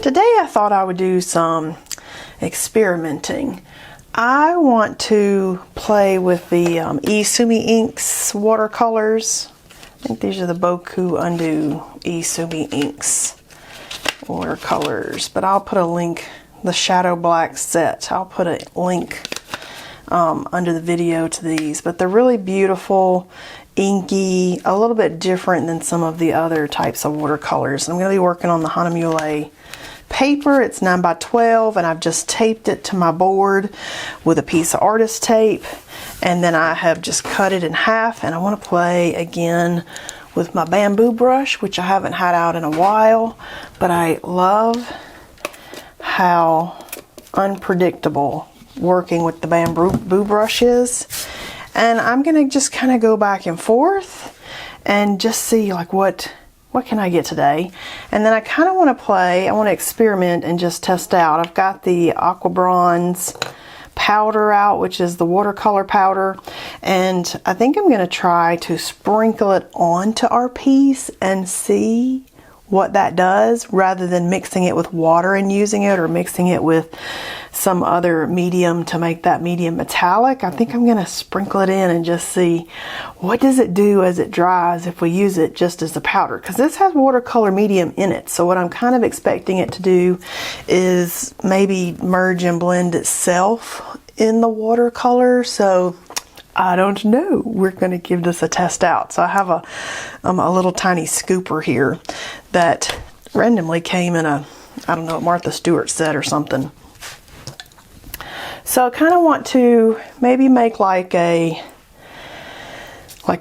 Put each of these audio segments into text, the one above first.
Today I thought I would do some experimenting. I want to play with the E-Sumi inks watercolors. I think these are the Boku-Undo E-Sumi inks watercolors, but I'll put a link, the Shadow Black set, I'll put a link under the video to these, but they're really beautiful, inky, a little bit different than some of the other types of watercolors. I'm going to be working on the Hanamulle paper. It's 9 by 12, and I've just taped it to my board with a piece of artist tape, and then I have just cut it in half, and I want to play again with my bamboo brush, which I haven't had out in a while, but I love how unpredictable working with the bamboo brush is. And I'm gonna just kind of go back and forth and just see like what can I get today. And then I kind of want to play, I want to experiment and just test out. I've got the Aqua-Bronze powder out, which is the watercolor powder, and I think I'm going to try to sprinkle it onto our piece and see what that does, rather than mixing it with water and using it, or mixing it with some other medium to make that medium metallic. I think I'm going to sprinkle it in and just see what does it do as it dries if we use it just as a powder, because this has watercolor medium in it. So what I'm kind of expecting it to do is maybe merge and blend itself in the watercolor. So I don't know. We're going to give this a test out. So I have a little tiny scooper here that randomly came in a, I don't know, what Martha Stewart said or something. So I kind of want to maybe make like a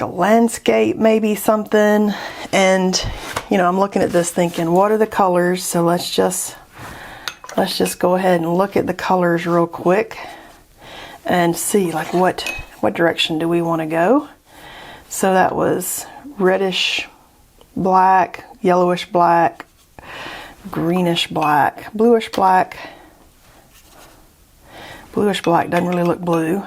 landscape, maybe something. And you know, I'm looking at this thinking, what are the colors? So let's just go ahead and look at the colors real quick and see like what direction do we want to go. So that was reddish black, yellowish black, greenish black, bluish black. Bluish black doesn't really look blue.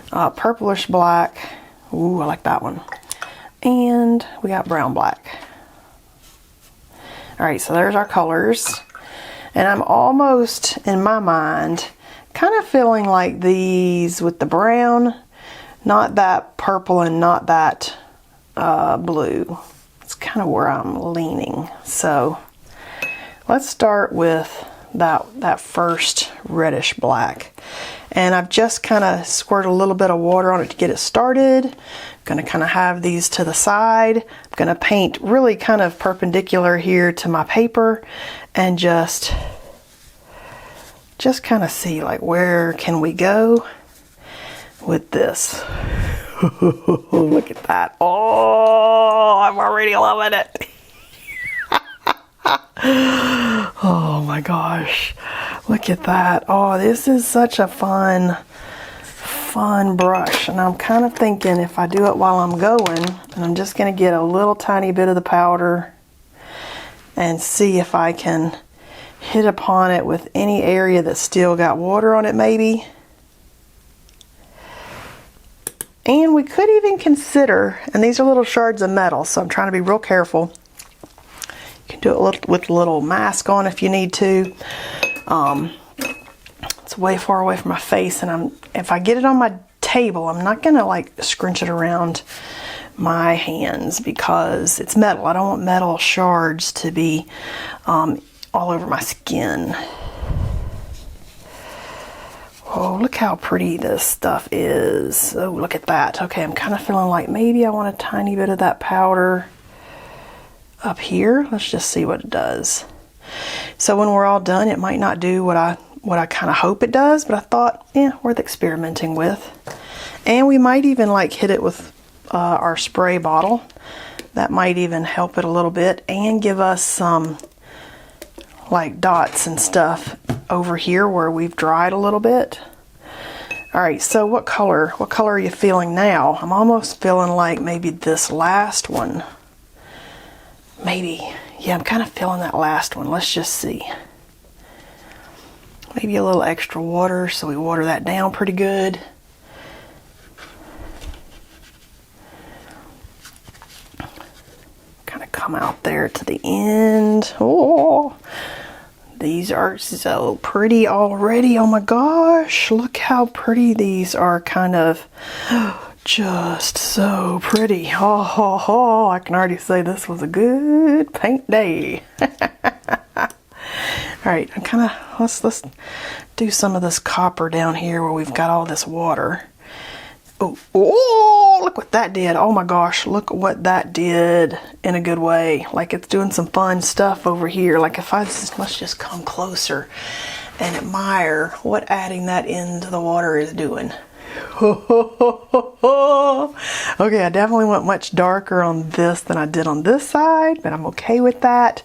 Purplish black. Ooh, I like that one. And we got brown black. All right, so there's our colors. And I'm almost, in my mind, kind of feeling like these with the brown, not that purple and not that blue. It's kind of where I'm leaning. So let's start with that first reddish black. And I've just kind of squirted a little bit of water on it to get it started. I'm going to kind of have these to the side. I'm going to paint really kind of perpendicular here to my paper and just kind of see like where can we go with this. Look at that. Oh, I'm already loving it. Oh my gosh, look at that. Oh, this is such a fun brush. And I'm kind of thinking if I do it while I'm going, and I'm just going to get a little tiny bit of the powder and see if I can hit upon it with any area that's still got water on it maybe. And we could even consider, and these are little shards of metal, so I'm trying to be real careful. You can do it with a little mask on if you need to. It's way far away from my face, and if I get it on my table, I'm not gonna like scrunch it around my hands because it's metal. I don't want metal shards to be all over my skin. Oh, look how pretty this stuff is. Oh, look at that. Okay, I'm kind of feeling like maybe I want a tiny bit of that powder up here. Let's just see what it does. So when we're all done, it might not do what I kind of hope it does, but I thought, yeah, worth experimenting with. And we might even like hit it with our spray bottle. That might even help it a little bit and give us some like dots and stuff over here where we've dried a little bit. All right, so what color are you feeling now? I'm almost feeling like maybe this last one. Maybe, yeah, I'm kind of feeling that last one. Let's just see. Maybe a little extra water, so we water that down pretty good. Kind of come out there to the end. Oh, These are so pretty already. Oh my gosh, look how pretty these are, kind of just so pretty. Oh, I can already say this was a good paint day. Alright, I'm kind of, let's do some of this copper down here where we've got all this water. Oh, look what that did. Oh my gosh, look what that did in a good way. Like it's doing some fun stuff over here. Like if let's just come closer and admire what adding that into the water is doing. Okay, I definitely went much darker on this than I did on this side, but I'm okay with that.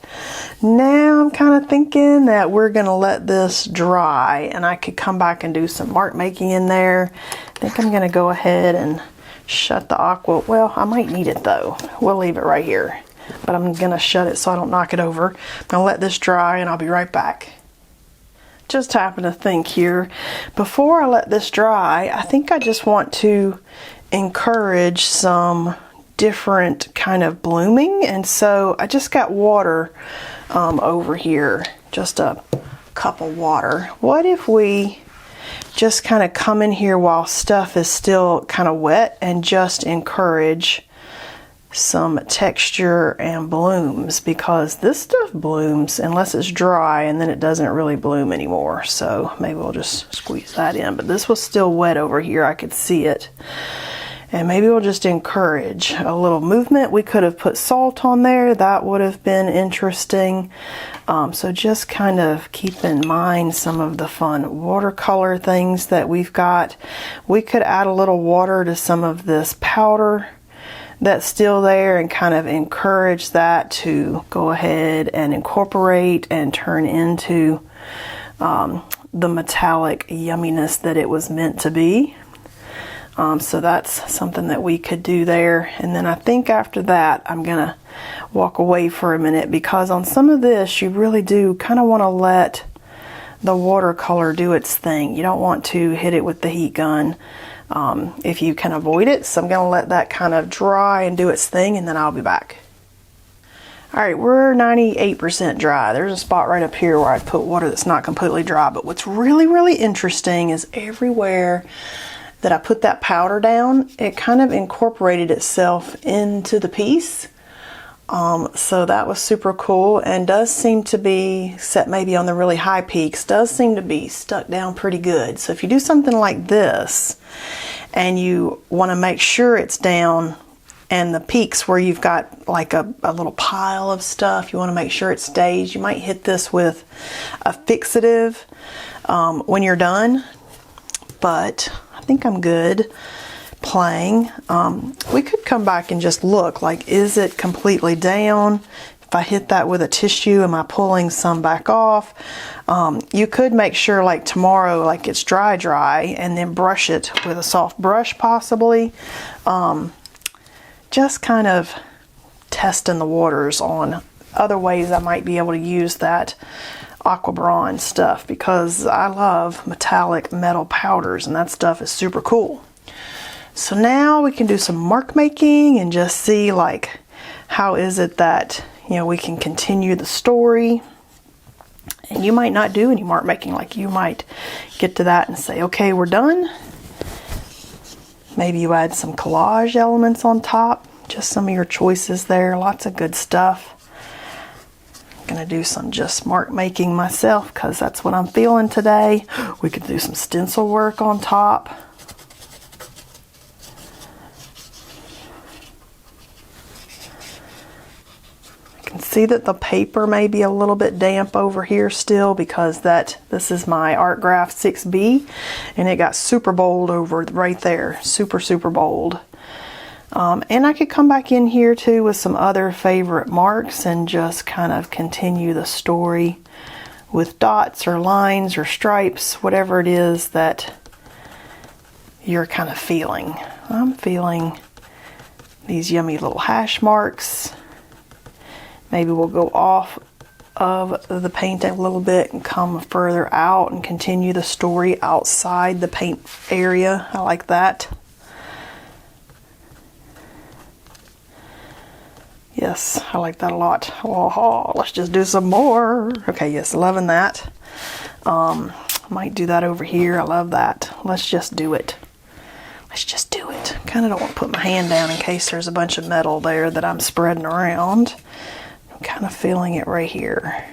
Now I'm kind of thinking that we're gonna let this dry and I could come back and do some mark making in there. I think I'm gonna go ahead and shut the aqua. Well, I might need it though. We'll leave it right here, but I'm gonna shut it so I don't knock it over. I'm gonna let this dry and I'll be right back. Just happen to think here, before I let this dry, I think I just want to encourage some different kind of blooming, and so I just got water over here, just a cup of water. What if we just kind of come in here while stuff is still kind of wet and just encourage some texture and blooms, because this stuff blooms unless it's dry and then it doesn't really bloom anymore. So maybe we'll just squeeze that in, but this was still wet over here. I could see it. And maybe we'll just encourage a little movement. We could have put salt on there. That would have been interesting. So just kind of keep in mind some of the fun watercolor things that we've got. We could add a little water to some of this powder that's still there and kind of encourage that to go ahead and incorporate and turn into the metallic yumminess that it was meant to be. So that's something that we could do there. And then I think after that I'm gonna walk away for a minute, because on some of this you really do kind of want to let the watercolor do its thing. You don't want to hit it with the heat gun if you can avoid it. So I'm gonna let that kind of dry and do its thing, and then I'll be back. Alright, we're 98% dry. There's a spot right up here where I put water that's not completely dry, but what's really interesting is everywhere that I put that powder down, it kind of incorporated itself into the piece. So that was super cool, and does seem to be set maybe on the really high peaks, does seem to be stuck down pretty good. So if you do something like this and you want to make sure it's down, and the peaks where you've got like a little pile of stuff, you want to make sure it stays, you might hit this with a fixative when you're done. But I think I'm good playing. We could come back and just look, like, is it completely down? If I hit that with a tissue, am I pulling some back off? You could make sure, like tomorrow, like it's dry, and then brush it with a soft brush possibly. Just kind of testing the waters on other ways I might be able to use that Aqua-Bronze stuff, because I love metallic metal powders and that stuff is super cool. So now we can do some mark making and just see, like, how is it that, you know, we can continue the story. And you might not do any mark making, like you might get to that and say, okay, we're done. Maybe you add some collage elements on top, just some of your choices there, lots of good stuff. I'm gonna do some just mark making myself because that's what I'm feeling today. We could do some stencil work on top. See that the paper may be a little bit damp over here still, because this is my Art Graph 6B and it got super bold over right there, super bold. And I could come back in here too with some other favorite marks and just kind of continue the story with dots or lines or stripes, whatever it is that you're kind of feeling. I'm feeling these yummy little hash marks. Maybe we'll go off of the paint a little bit and come further out and continue the story outside the paint area. I like that. Yes, I like that a lot. Oh, let's just do some more. Okay, yes, loving that. Might do that over here. I love that. Let's just do it. Let's just do it. Kind of don't want to put my hand down in case there's a bunch of metal there that I'm spreading around. I'm kind of feeling it right here.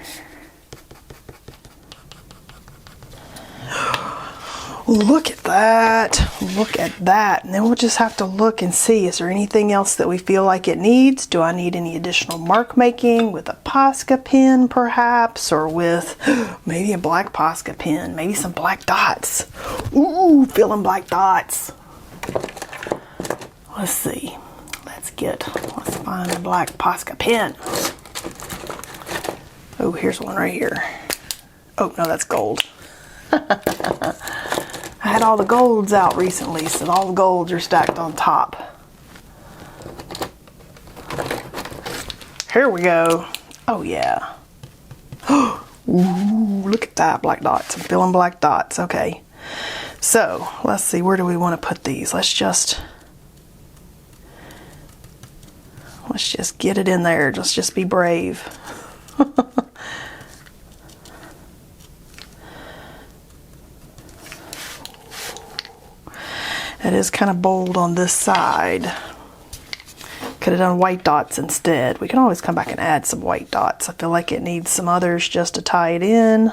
Look at that. Look at that. And then we'll just have to look and see, is there anything else that we feel like it needs? Do I need any additional mark making with a Posca pen perhaps, or with maybe a black Posca pen, maybe some black dots. Ooh, feeling black dots. Let's see. Let's find a black Posca pen. Oh, here's one right here. Oh, no, that's gold. I had all the golds out recently, so all the golds are stacked on top. Here we go. Oh, yeah. Ooh, look at that, black dots. I'm feeling black dots. Okay. So, let's see, where do we want to put these? Let's just get it in there. Let's just be brave. It is kind of bold on this side. Could have done white dots instead. We can always come back and add some white dots. I feel like it needs some others just to tie it in.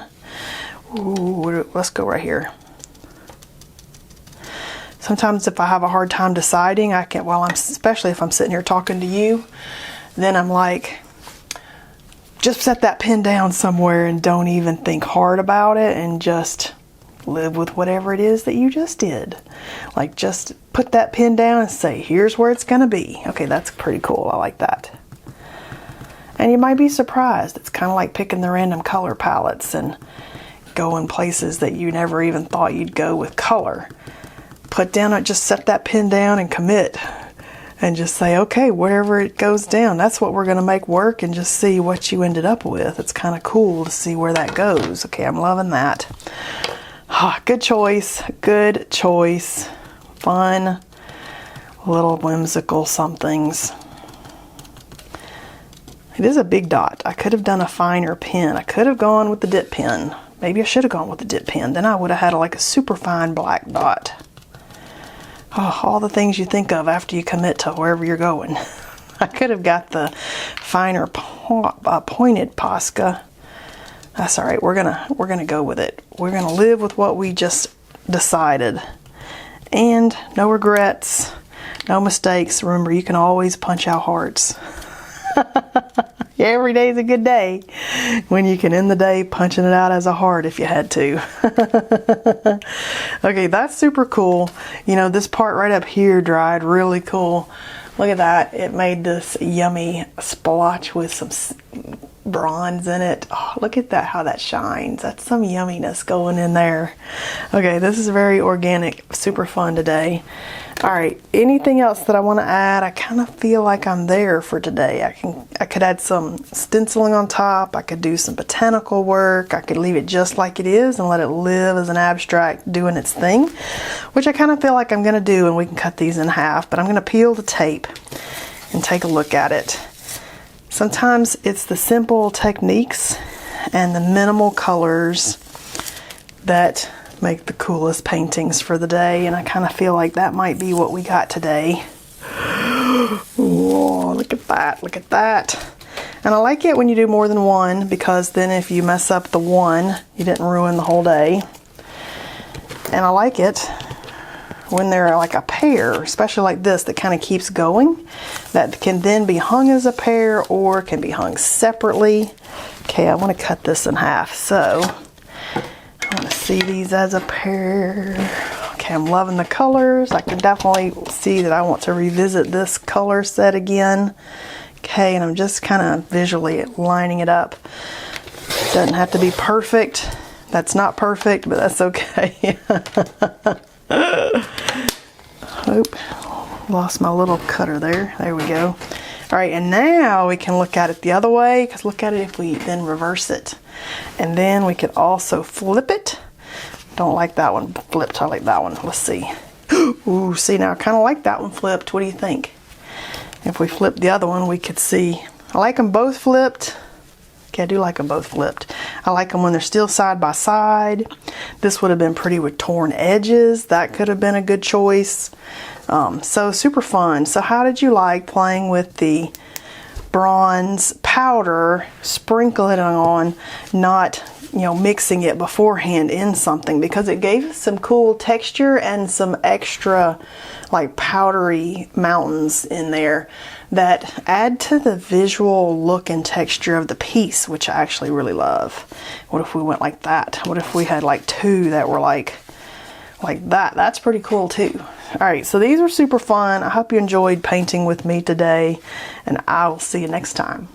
Ooh, let's go right here. Sometimes if I have a hard time deciding, I can, especially if I'm sitting here talking to you, then I'm like, just set that pen down somewhere and don't even think hard about it and just live with whatever it is that you just did. Like, just put that pen down and say, here's where it's gonna be. Okay, that's pretty cool. I like that. And you might be surprised. It's kind of like picking the random color palettes and going places that you never even thought you'd go with color. Just set that pen down and commit. And just say, okay, wherever it goes down, that's what we're gonna make work, and just see what you ended up with. It's kind of cool to see where that goes. Okay, I'm loving that. Ah, good choice, good choice. Fun, little whimsical somethings. It is a big dot. I could have done a finer pen. I could have gone with the dip pen. Maybe I should have gone with the dip pen. Then I would have had like a super fine black dot. Oh, all the things you think of after you commit to wherever you're going. I could have got the finer pointed Posca. That's all right. We're gonna go with it. We're gonna live with what we just decided, and no regrets, no mistakes. Remember, you can always punch out hearts. Every day's a good day when you can end the day punching it out as a heart if you had to. Okay, that's super cool. You know, this part right up here dried really cool. Look at that. It made this yummy splotch with some bronze in it. Oh, look at that, how that shines. That's some yumminess going in there. Okay, this is very organic, super fun today. All right, anything else that I want to add? I kind of feel like I'm there for today. I could add some stenciling on top. I could do some botanical work. I could leave it just like it is and let it live as an abstract doing its thing, which I kind of feel like I'm going to do, and we can cut these in half, but I'm going to peel the tape and take a look at it. Sometimes it's the simple techniques and the minimal colors that make the coolest paintings for the day, and I kind of feel like that might be what we got today. Whoa, look at that, look at that. And I like it when you do more than one, because then if you mess up the one, you didn't ruin the whole day. And I like it when they're like a pair, especially like this, that kind of keeps going, that can then be hung as a pair or can be hung separately. Okay, I want to cut this in half, so I want to see these as a pair. Okay, I'm loving the colors. I can definitely see that I want to revisit this color set again. Okay, and I'm just kind of visually lining it up. Doesn't have to be perfect. That's not perfect, but that's okay. Oop, lost my little cutter there. There we go. All right, and now we can look at it the other way, because look at it if we then reverse it. And then we could also flip it. Don't like that one flipped, I like that one. Let's see. Ooh, see, now I kind of like that one flipped. What do you think? If we flip the other one, we could see. I like them both flipped. Okay, I do like them both flipped. I like them when they're still side by side. This would have been pretty with torn edges. That could have been a good choice. So super fun. So how did you like playing with the bronze powder, sprinkle it on, not, you know, mixing it beforehand in something, because it gave us some cool texture and some extra like powdery mountains in there that add to the visual look and texture of the piece, which I actually really love. What if we went like that? What if we had like two that were like that? That's pretty cool too. All right, so these were super fun. I hope you enjoyed painting with me today, and I will see you next time.